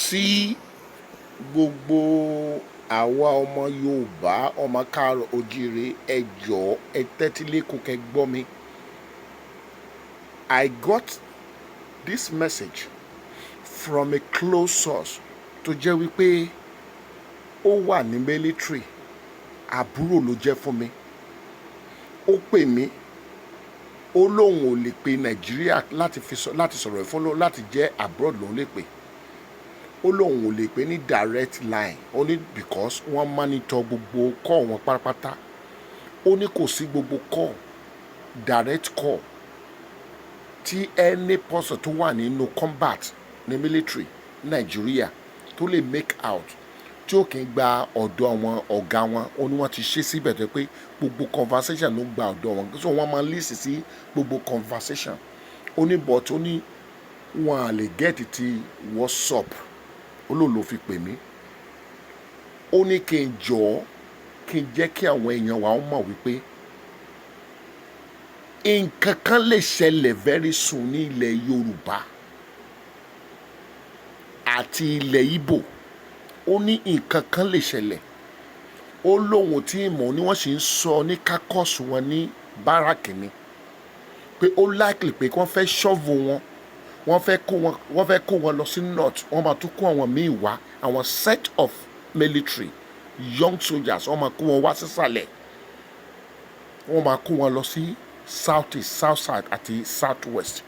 sí gbogbo àwa ọmọ Yorùbá ọmọ káàárọ̀ oòjíire ẹ jọ̀ọ́ ẹ tẹ́tí lẹ́kọ̀ọ́ kẹ́ gbọ́ mi. I got this message from a close source tó jẹ́ wípé ó wà ní military, àbúrò ló jẹ́ fún mi. Ó pè mí, ó lóun ò lè pe Nàìjíríà láti sọ̀rọ̀ fún láti jẹ́ abroad lòun lè pè. Ó lóun ò lè pè ní direct line only because wọ́n monitor gbogbo call wọn pátápátá. Ó ní kò sí gbogbo call direct call tí any person tó wà nínú combat ní military Nàìjíríà tó lè make out tí ó kì í gba ọ̀dọ̀ àwọn ọ̀gá wọn. Ó ní wọ́n ti ṣe síbẹ̀ tó pé gbogbo conversation ló gba ọ̀dọ̀ wọn, so wọ́n máa listen sí gbogbo conversation. Ó ní but ó ní wọn à lè get ti WhatsApp. Ó ló fi pè mí. Ó ní kí n jọ̀ọ́ kí n jẹ́ kí àwọn èèyàn wa mọ̀ wípé nǹkan kan lè ṣẹlẹ̀ very soon ní ilẹ̀ Yorùbá àti ilẹ̀ Ìgbò. Ó ní nǹkan kan lè ṣẹlẹ̀. Ó lóun tí ìmọ̀ ni wọ́n sì ń sọ ní kákọ́ọ̀sì wọn ní báràkì ni pé ó likely pé kí wọ́n fẹ́ ṣọ́ọ̀vù wọn, wọ́n fẹ́ kó wọn lọ sí north. Wọ́n máa tún kó àwọn míì wá, àwọn set of military young soldiers. Wọ́n máa kó wọn wá sísàlẹ̀. Wọ́n máa kó wọn lọ sí south east, south side àti south west.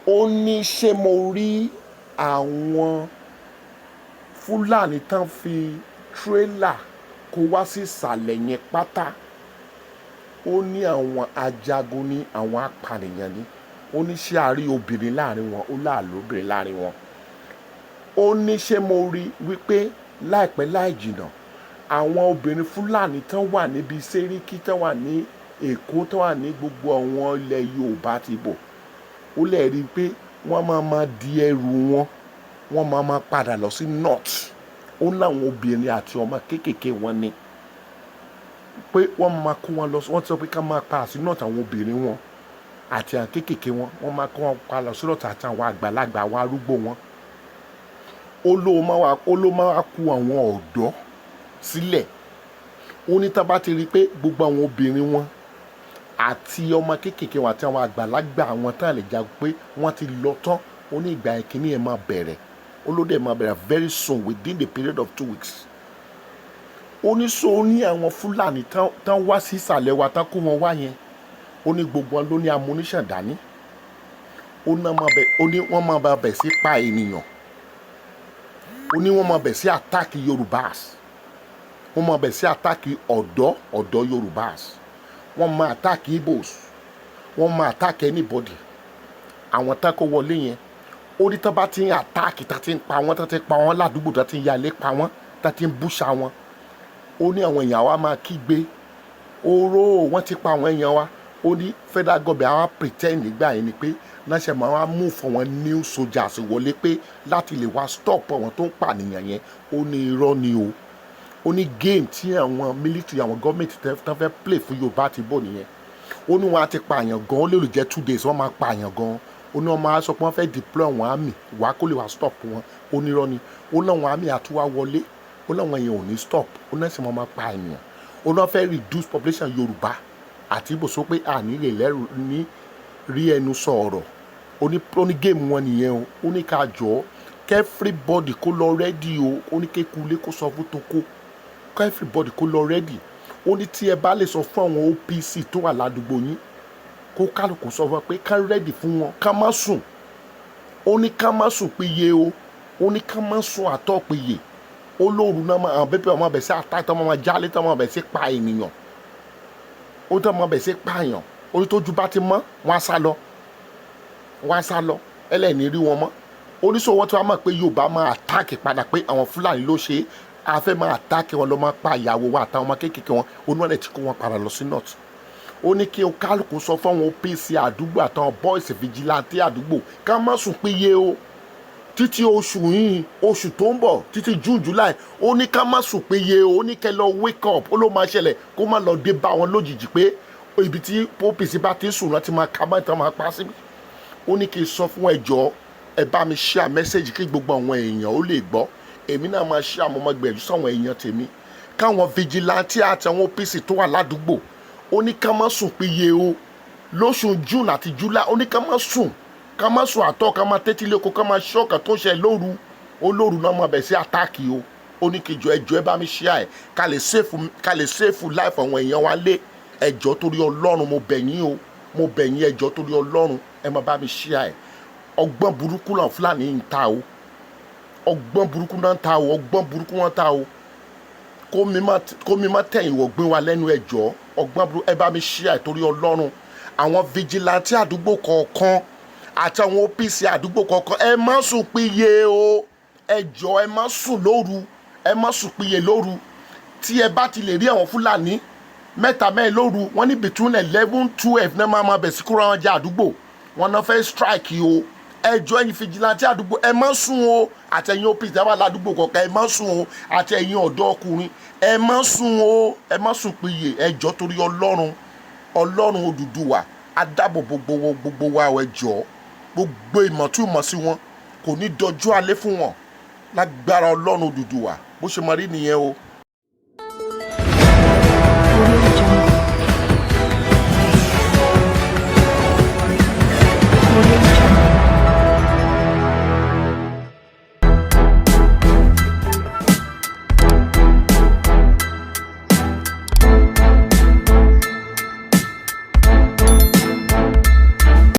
Ó ní ṣé mo rí àwọn Fúlàní tán fi tírélà kó wá sí ìsàlẹ̀ yẹn pátá. Ó ní àwọn ajagun ní àwọn apànìyàn ní. Ó ní ṣé a rí obìnrin láàrin wọn, ó láàlú obìnrin láàrin wọn. Ó ní ṣé mo rí wípé láìpẹ́ láì jìnnà àwọn obìnrin Fúlàní tán wà níbi Sẹ́ríkí, tán wà ní Èkó, tán wà ní gbogbo àwọn ilẹ̀ Yorùbá ti bọ̀. Ó lè rí i pé wọ́n máa di ẹrù wọn, wọ́n máa padà lọ sí north. Ó láwọn obìnrin àti ọmọ kéékèèké wọn ni pé wọ́n máa kó wọn lọ, wọ́n ti sọ pé ká máa pa sí north àwọn obìnrin wọn àti àwọn kéékèèké wọn, wọ́n máa kó wọn pa lọ sí north àti àwọn àgbàlagbà, àwọn arúgbó wọn. Ó ló máa kó àwọn ọ̀dọ́ sílẹ̀. Ó ní tá bá ti rí i pé gbogbo àwọn obìnrin wọn àti ọmọ kéékèèké wọn àti àwọn àgbàlagbà wọn tán lè jagun pé wọ́n ti lọ tán. Ó ní ìgbà ìkíní ẹ̀ máa bẹ̀rẹ̀. Ó ló dẹ̀ máa bẹ̀rẹ̀ very soon within the period of 2 weeks. Ó ní so ó ní àwọn Fúlàní tán wá sí ìsàlẹ̀ wa tán kó wọn wá yẹn. Ó ní gbogbo wọn ló ní ammunition dání. Ó ní wọ́n máa bẹ̀ sí pa ènìyàn. Ó ní wọ́n máa bẹ̀ sí attack Yorùbás. Wọ́n máa bẹ̀ sí attack ọ̀dọ́ Yorùbás. Wọ́n máa attack Igbos. Wọ́n máa attack anybody. Àwọn tán kó wọlé yẹn. Ó ní tán bá ti ń attack, tán ti ń pa wọ́n, tán ti ń pa wọ́n ládùúgbò, tán ti ń yalé pa wọ́n, tán ti ń búṣà wọn. Ó ní àwọn èèyàn wa máa kígbe oró, wọ́n ti pa àwọn èèyàn wa. Ó ní federal government àwọn pretend nígbà yẹn ni pé náṣẹ́ máa wá move for wọn new soldiers wọlé pé láti lè wá stop àwọn tó ń pànìyàn yẹn. Ó ní irọ́ ni o. Ó ní game tí àwọn military, àwọn government tán fẹ́ play fún Yorùbá ti bọ̀ nìyẹn. Ó ní wọ́n á ti pààyàn gan, ó lè jẹ́ 2 days wọ́n máa pààyàn gan. Ó ní wọ́n máa sọ pé wọ́n fẹ́ deploy àwọn army wá kó lè wá stop wọn. Ó ní irọ́ ni. Ó ní àwọn army àtúwá wọlé. Ó láwọn èèyàn ò ní stop. Ó ní ẹ̀sìn wọn máa pa ènìyàn. Ó ní wọ́n fẹ́ reduce population Yorùbá àti Ìgbò sọ pé àní lè lẹ́rù ní rí ẹnu sọ ọ̀rọ̀. Ó ní game wọn nìyẹn o. Ó ní ká jọ kẹ́ everybody kó lọ ready o. Ó ní kékulé kó sọ fún toko. Kẹ́ everybody kó lọ ready. Ó ní tí ẹ bá lè sọ fún àwọn OPC tó wà ládùúgbò yín kó kálukú sọ fún wọn pé ká ready fún wọn, ká má sùn. Ó ní ká má sùn péye o. Ó ní ká má sùn àtọ̀ péye. Ó lóru náà àwọn bẹ́pẹ̀ ọmọ bẹ̀ sí attack, tán máa jálé, tán máa bẹ̀ sí pa ènìyàn. Ó tán máa bẹ̀ sí pààyàn. Ó ní tójú bá ti mọ́ wọ́n á sá lọ. Wọ́n á sá lọ. Ẹlẹ́ni rí wọn mọ́. Ó ní sọ wọ́n tí wọ́n mọ̀ pé Yorùbá máa attack padà pé àwọn Fúlàní ló ṣe é. A fẹ́ máa attack wọn lọ máa pa ìyàwó wa àtàwọn ọmọ kéékèèké wọn. Ó ní wọ́n lè ti kó wọn padà lọ sí north. Ó ní kí o kálukú sọ fún àwọn OPC àdúgbò àtàwọn boys vigilante àdúgbò ká má sùn péye o. Títí oṣù yìí, oṣù tó ń bọ̀, títí June, July. Ó ní ká má sùn péye o. Ó ní kẹ́ lọ wake up. Ó ló máa ṣẹlẹ̀ kó má lọ dé bá wọn lójijì pé ibi tí OPC bá ti sùn láti máa ká báyìí tán máa pa síbi. Ó ní kí n sọ fún ẹjọ́ ẹ bá mi share message kí gbogbo àwọn èèyàn ó lè gbọ́. Èmi náà máa share mo máa gbẹ̀jú sáwọn èèyàn tèmi. Káwọn vigilante àti àwọn OPC tó wà ládùúgbò ó ní ká má sùn péye o. Lóṣù June àti July ó ní ká má sùn àtọ̀, ká má tẹ́tí lé oko, ká má ṣọ́ọ̀kà tó ń ṣe lóru. Olóru náà máa bẹ̀ sí àtáàkì o. Ó ní kí ẹjọ́ ẹ bá mi share ẹ̀ ká lè save life àwọn èèyàn wa lé. Ẹjọ́ torí Ọlọ́run mo bẹ̀ yín o. Mo bẹ̀ yín ẹjọ́ torí Ọlọ́run ẹ má bá mi share ẹ̀. Ọgbọ́n burúkú làwọn Fúlàní ń ta o. Ọgbọ́n burúkú náà ń ta o. Ọgbọ́n burúkú wọn ń ta o. Kó mi má tẹ̀yìn wọ̀gbìn wa lẹ́nu ẹjọ́. Ọgbọ́n burúkú ẹ bá mi share ẹ̀ torí Ọlọ́run. Àwọn vigilante àdúgbò kọ̀ọ̀kan àti àwọn OPC àdúgbò kọ̀ọ̀kan ẹ má sùn péye o. Ẹjọ́ ẹ má sùn lóru. Ẹ má sùn péye lóru. Tí ẹ bá ti lè rí àwọn Fúlàní mẹ́ta mẹ́rin lóru, wọ́n ní between 11-12 náà máa bẹ̀ sí kúrò wọn jẹ́ àdúgbò. Wọ́n náà fẹ́ strike o. Ẹjọ́ ẹ̀yin vigilante àdúgbò ẹ má sùn o. Àtẹ̀yin OPC wà ládùúgbò kọ̀ọ̀kan ẹ má sùn o. Àtẹ̀yin ọ̀dọ́ ọkùnrin ẹ má sùn o. Ẹ má sùn péye. Ẹjọ́ torí Ọlọ́run. Ọlọ́run Odùduwà á dáàbò gbogbo wa ẹjọ́. Gbogbo ìmọ̀túmọ̀ sí wọn kò ní dọjú alẹ́ fún wọn. Lágbára Ọlọ́run Odùduwà bó ṣe máa rí nìyẹn o.